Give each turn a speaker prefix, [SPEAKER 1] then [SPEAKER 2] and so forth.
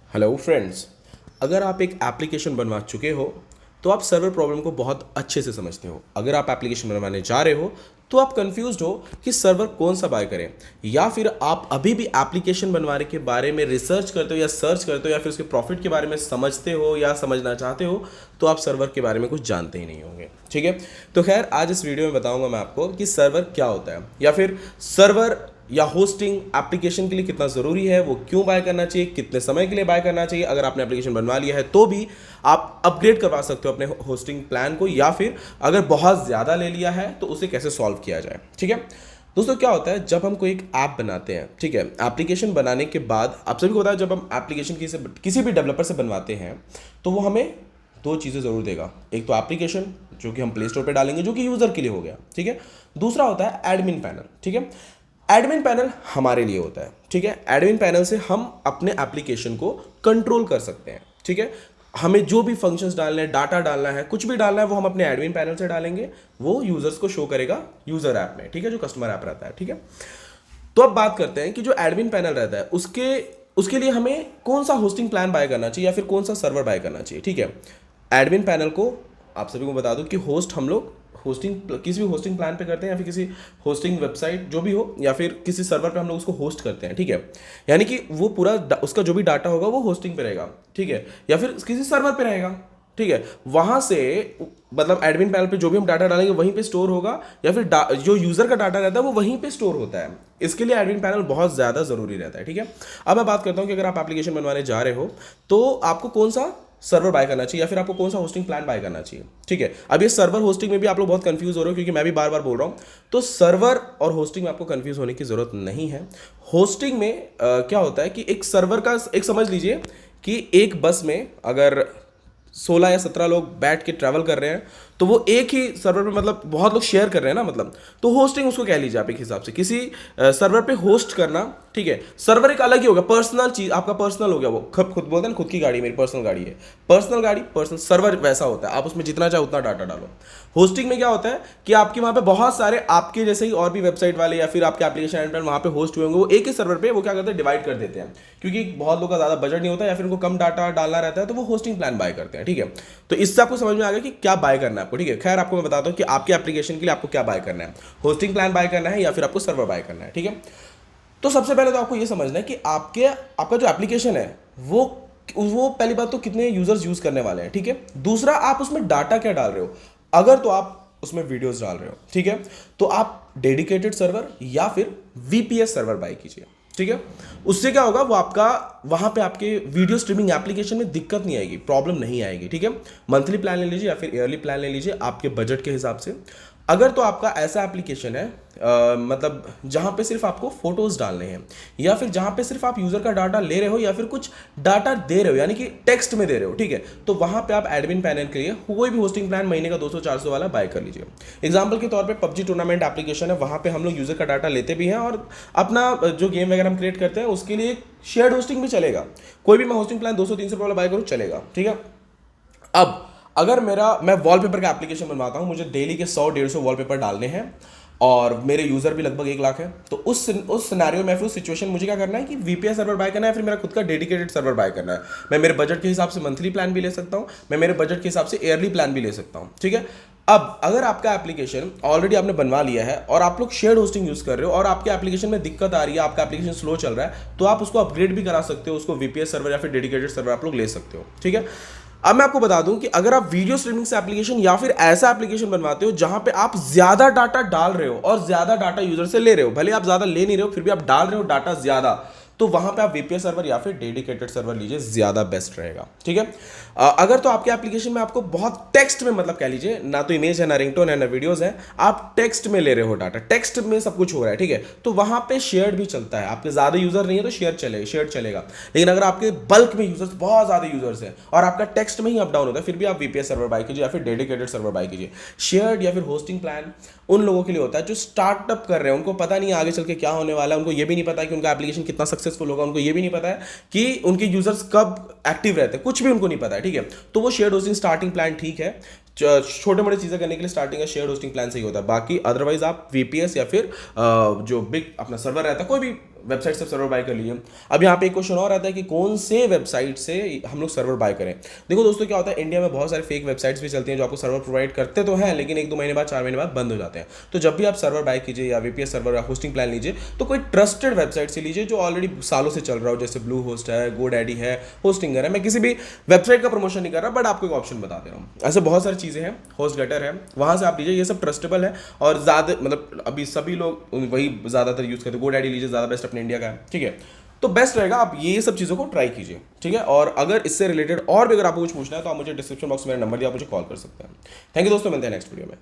[SPEAKER 1] Hello friends. अगर आप एक एप्लीकेशन बनवा चुके हो तो आप सर्वर प्रॉब्लम को बहुत अच्छे से समझते हो। अगर आप एप्लीकेशन बनवाने जा रहे हो तो आप कंफ्यूज्ड हो कि सर्वर कौन सा बाय करें, या फिर आप अभी भी एप्लीकेशन बनवाने के बारे में रिसर्च करते हो या सर्च करते हो या फिर उसके प्रॉफिट के बारे में समझते हो या समझना चाहते हो, तो आप सर्वर के बारे में कुछ जानते ही नहीं होंगे। ठीक है, तो खैर आज इस वीडियो में बताऊंगा मैं आपको कि सर्वर क्या होता है, या फिर सर्वर या होस्टिंग एप्लीकेशन के लिए कितना ज़रूरी है, वो क्यों बाय करना चाहिए, कितने समय के लिए बाय करना चाहिए। अगर आपने एप्लीकेशन बनवा लिया है तो भी आप अपग्रेड करवा सकते हो अपने होस्टिंग प्लान को, या फिर अगर बहुत ज़्यादा ले लिया है तो उसे कैसे सॉल्व किया जाए। ठीक है दोस्तों, क्या होता है जब हम कोई एक ऐप बनाते हैं, ठीक है, एप्लीकेशन बनाने के बाद आप सभी को पता है जब हम एप्लीकेशन किसी भी डेवलपर से बनवाते हैं तो वो हमें दो चीज़ें ज़रूर देगा। एक तो एप्लीकेशन जो कि हम प्ले स्टोर पे डालेंगे, जो कि यूज़र के लिए हो गया, ठीक है। दूसरा होता है एडमिन पैनल। ठीक है, एडमिन पैनल हमारे लिए होता है। ठीक है, एडमिन पैनल से हम अपने एप्लीकेशन को कंट्रोल कर सकते हैं। ठीक है, हमें जो भी फंक्शंस डालने हैं, डाटा डालना है, कुछ भी डालना है, वो हम अपने एडमिन पैनल से डालेंगे, वो यूजर्स को शो करेगा यूजर ऐप में। ठीक है, जो कस्टमर ऐप रहता है। ठीक है, तो अब बात करते हैं कि जो एडमिन पैनल रहता है उसके उसके लिए हमें कौन सा होस्टिंग प्लान बाय करना चाहिए या फिर कौन सा सर्वर बाय करना चाहिए। ठीक है, एडमिन पैनल को आप सभी को बता दूं कि होस्ट हम लोग होस्टिंग किसी भी होस्टिंग प्लान पे करते हैं, या फिर किसी होस्टिंग वेबसाइट जो भी हो, या फिर किसी सर्वर पे हम लोग उसको होस्ट करते हैं। ठीक है, यानी कि वो पूरा उसका जो भी डाटा होगा वो होस्टिंग पे रहेगा। ठीक है, या फिर किसी सर्वर पे रहेगा। ठीक है, वहां से मतलब एडमिन पैनल पे जो भी हम डाटा डालेंगे वहीं पे स्टोर होगा, या फिर जो यूजर का डाटा रहता है वो वहीं पे स्टोर होता है। इसके लिए एडमिन पैनल बहुत ज़्यादा ज़रूरी रहता है। ठीक है, अब मैं बात करता हूँ कि अगर आप एप्लीकेशन बनवाने जा रहे हो तो आपको कौन सा सर्वर बाय करना चाहिए या फिर आपको कौन सा होस्टिंग प्लान बाय करना चाहिए। ठीक है, अब ये सर्वर होस्टिंग में भी आप लोग बहुत कंफ्यूज हो रहे हो, क्योंकि मैं भी बार बार बोल रहा हूँ। तो सर्वर और होस्टिंग में आपको कंफ्यूज होने की जरूरत नहीं है। होस्टिंग में क्या होता है कि एक सर्वर का एक समझ लीजिए कि एक बस में अगर 16 या 17 लोग बैठ के ट्रैवल कर रहे हैं तो वो एक ही सर्वर पे, मतलब बहुत लोग शेयर कर रहे हैं ना, मतलब तो होस्टिंग उसको कह लीजिए आप एक हिसाब से किसी सर्वर पे होस्ट करना। ठीक है, सर्वर एक अलग ही होगा, पर्सनल चीज आपका पर्सनल हो गया, वो खुद बोलते हैं ना, खुद की गाड़ी मेरी पर्सनल गाड़ी है। पर्सनल गाड़ी पर्सनल सर्वर वैसा होता है, आप उसमें जितना चाहे उतना डाटा डालो। होस्टिंग में क्या होता है कि आपके वहां पे बहुत सारे आपके जैसे ही और भी वेबसाइट वाले या फिर आपके एप्लीकेशन एंड वहां पे होस्ट हुए होंगे, वो एक ही सर्वर पे वो क्या करते हैं, डिवाइड कर देते हैं, क्योंकि बहुत लोगों का ज्यादा बजट नहीं होता या फिर उनको कम डाटा डालना रहता है, तो वो होस्टिंग प्लान बाय करते हैं। ठीक है, तो इससे आपको समझ में आ गया कि क्या बाय करना है आपको। ठीक है, खैर आपको मैं बताता हूं कि आपके एप्लीकेशन के लिए आपको क्या बाय करना है, होस्टिंग प्लान बाय करना है या फिर आपको सर्वर बाय करना है। ठीक है, तो सबसे पहले तो आपको ये समझना है कि आपका जो एप्लीकेशन है वो पहली बात तो कितने यूजर्स यूज करने वाले हैं। ठीक है, दूसरा आप उसमें डाटा क्या डाल रहे हो। अगर तो आप उसमें वीडियोस डाल रहे हो, ठीक है, तो आप डेडिकेटेड सर्वर या फिर वीपीएस सर्वर बाय कीजिए। ठीक है, उससे क्या होगा, वो आपका वहां पे आपके वीडियो स्ट्रीमिंग एप्लीकेशन में दिक्कत नहीं आएगी, प्रॉब्लम नहीं आएगी। ठीक है, मंथली प्लान ले लीजिए या फिर ईयरली प्लान ले लीजिए आपके बजट के हिसाब से। अगर तो आपका ऐसा एप्लीकेशन है मतलब जहां पे सिर्फ आपको फोटोज डालने हैं, या फिर जहां पे सिर्फ आप यूजर का डाटा ले रहे हो या फिर कुछ डाटा दे रहे हो, यानी कि टेक्स्ट में दे रहे हो, ठीक है, तो वहां पे आप एडमिन पैनल के लिए कोई भी होस्टिंग प्लान महीने का 200-400 वाला बाय कर लीजिए। एग्जांपल के तौर पे पबजी टूर्नामेंट एप्लीकेशन है, वहां पे हम लोग यूजर का डाटा लेते भी हैं और अपना जो गेम वगैरह हम क्रिएट करते हैं उसके लिए शेयर्ड होस्टिंग भी चलेगा। कोई भी मैं होस्टिंग प्लान 200-300 वाला बाय करूँ चलेगा। ठीक है, अब अगर मैं वॉलपेपर का एप्लीकेशन बनवाता हूं, मुझे डेली के 100-150 वॉलपेपर डालने हैं और मेरे यूजर भी लगभग 1 लाख है, तो उस सिनेरियो में फिर उस सिचुएशन मुझे क्या करना है कि वीपीएस सर्वर बाय करना है, फिर मेरा खुद का डेडिकेटेड सर्वर बाय करना है। मैं मेरे बजट के हिसाब से मंथली प्लान भी ले सकता हूं, मैं मेरे बजट के हिसाब से ईयरली प्लान भी ले सकता हूं। ठीक है, अब अगर आपका एप्लीकेशन ऑलरेडी आपने बनवा लिया है और आप लोग शेयर्ड होस्टिंग यूज कर रहे हो और आपके एप्लीकेशन में दिक्कत आ रही है, आपका एप्लीकेशन स्लो चल रहा है, तो आप उसको अपग्रेड भी करा सकते हो, उसको वीपीएस सर्वर या फिर डेडिकेटेड सर्वर आप लोग ले सकते हो। ठीक है, अब मैं आपको बता दूं कि अगर आप वीडियो स्ट्रीमिंग से एप्लीकेशन या फिर ऐसा एप्लीकेशन बनवाते हो जहां पे आप ज्यादा डाटा डाल रहे हो और ज्यादा डाटा यूजर से ले रहे हो, भले आप ज्यादा ले नहीं रहे हो फिर भी आप डाल रहे हो डाटा ज्यादा, तो वहां पे आप वीपीएस सर्वर या फिर डेडिकेटेड सर्वर लीजिए, ज्यादा बेस्ट रहेगा। ठीक है, अगर तो आपके एप्लीकेशन में आपको बहुत टेक्स्ट में, मतलब कह लीजिए ना तो इमेज है ना रिंगटोन है ना वीडियोस है, आप टेक्स्ट में ले रहे हो डाटा, टेक्स्ट में सब कुछ हो रहा है, ठीक है, तो वहां पे शेयर्ड भी चलता है। आपके ज्यादा यूजर नहीं है तो शेयर चलेगा। लेकिन अगर आपके बल्क में यूजर्स, बहुत ज्यादा यूजर्स है और आपका टेक्स्ट में ही अप डाउन होता है, फिर भी आप वीपीएस सर्वर बाय कीजिए या फिर डेडिकेटेड सर्वर बाय कीजिए। शेयर्ड या फिर होस्टिंग प्लान उन लोगों के लिए होता है जो स्टार्टअप कर रहे हैं, उनको पता नहीं आगे चल के क्या होने वाला है, उनको ये भी नहीं पता कि उनका एप्लीकेशन कितना सक्सेसफुल होगा, उनको ये भी नहीं पता है कि उनके यूजर्स कब एक्टिव रहते हैं, कुछ भी उनको नहीं पता है। ठीक है, तो वो शेयर्ड होस्टिंग स्टार्टिंग प्लान ठीक है, छोटे मोटे चीजें करने के लिए स्टार्टिंग का शेयर्ड होस्टिंग प्लान सही होता है। बाकी अदरवाइज आप वीपीएस या फिर जो बिग अपना सर्वर रहता है, कोई भी वेबसाइट से सर्वर बाय कर लीजिए। अब यहाँ पे एक क्वेश्चन और आता है कि कौन से वेबसाइट से हम लोग सर्वर बाय करें। देखो दोस्तों, क्या होता है, इंडिया में बहुत सारे फेक वेबसाइट्स भी चलती हैं जो आपको सर्वर प्रोवाइड करते तो हैं, लेकिन 1-2 महीने बाद, 4 महीने बाद बंद हो जाते हैं। तो जब भी आप सर्वर बाय कीजिए या वीपीएस सर्वर या होस्टिंग प्लान लीजिए, तो कोई ट्रस्टेड वेबसाइट से लीजिए जो ऑलरेडी सालों से चल रहा हो, जैसे ब्लू होस्ट है, गोडैडी है, होस्टिंगर है। मैं किसी भी वेबसाइट का प्रमोशन नहीं कर रहा, बट आपको एक ऑप्शन बता दे रहा हूँ। ऐसे बहुत सारी चीज़ें हैं, होस्टगेटर है, वहाँ से आप लीजिए, ये सब ट्रस्टेबल है। और ज़्यादा मतलब अभी सभी लोग वही ज़्यादातर यूज़ करते हैं। गोडैडी लीजिए, ज़्यादा बेस्ट अपने इंडिया का है, ठीक है। तो बेस्ट रहेगा आप ये सब चीज़ों को ट्राई कीजिए, ठीक है। और अगर इससे रिलेटेड और भी अगर आपको कुछ पूछना है तो आप मुझे डिस्क्रिप्शन बॉक्स में मेरा नंबर दिया, आप मुझे कॉल कर सकते हैं। थैंक यू दोस्तों, मिलते हैं नेक्स्ट वीडियो में।